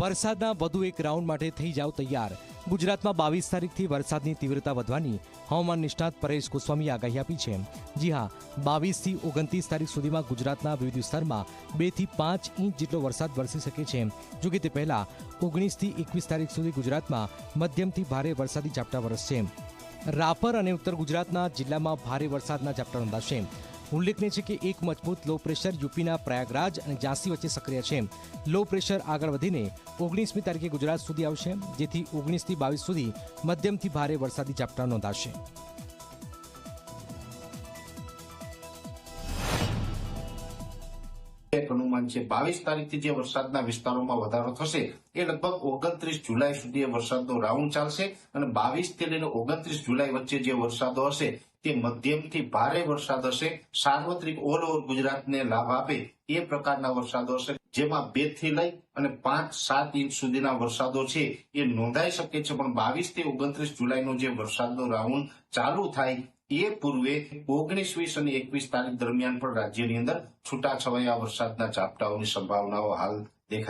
વરસાદના વધુ એક રાઉન્ડ માટે થઈ જાવ તૈયાર। ગુજરાતમાં 22 તારીખથી વરસાદની તીવ્રતા વધવાની હવામાન નિષ્ણાત પરેશ ગોસ્વામીએ આગાહી આપી છે। જી હા, 22 થી 29 તારીખ સુધીમાં ગુજરાતના વિવિધ વિસ્તારમાં 2 થી 5 ઇંચ જેટલો વરસાદ વરસી શકે છે। જો કે તે પહેલા 19 થી 21 તારીખ સુધી ગુજરાતમાં મધ્યમથી ભારે વરસાદી ઝાપટા વરસશે। રાપર અને ઉત્તર ગુજરાતના જિલ્લામાં ભારે વરસાદના ઝાપટા નોંધાશે। ઉલ્લેખનીય છે કે એક મજબૂત લો પ્રેશર યુપીના પ્રયાગરાજ અને ઝાંસી વચ્ચે સક્રિય છે। લો પ્રેશર આગળ વધીને 19મી તારીખે ગુજરાત સુધી આવશે, જેથી 19 થી 22 સુધી મધ્યમથી ભારે વરસાદી ઝાપટા નોંધાશે। એક અનુમાન છે 22 તારીખથી જે વરસાદના વિસ્તારોમાં વધારો થશે એ લગભગ 29 જુલાઈ સુધી વરસાદનો રાઉન્ડ ચાલશે અને 22 થી લઈને 29 જુલાઈ વચ્ચે જે વરસાદો હશે તે મધ્યમથી ભારે વરસાદ હશે। સાર્વત્રિક ઓલ ઓવર ગુજરાતને લાભ આપે એ પ્રકારના વરસાદો હશે, જેમાં 2 થી લઈ અને 5-7 ઇંચ સુધીના વરસાદો છે એ નોંધાઈ શકે છે। પણ 22 થી 29 જુલાઈનો જે વરસાદનો રાઉન્ડ ચાલુ થાય એ પૂર્વે 19, 20 અને 21 તારીખ દરમિયાન પણ રાજ્યની અંદર છૂટાછવાયા વરસાદના ઝાપટાઓની સંભાવનાઓ હાલ દેખાય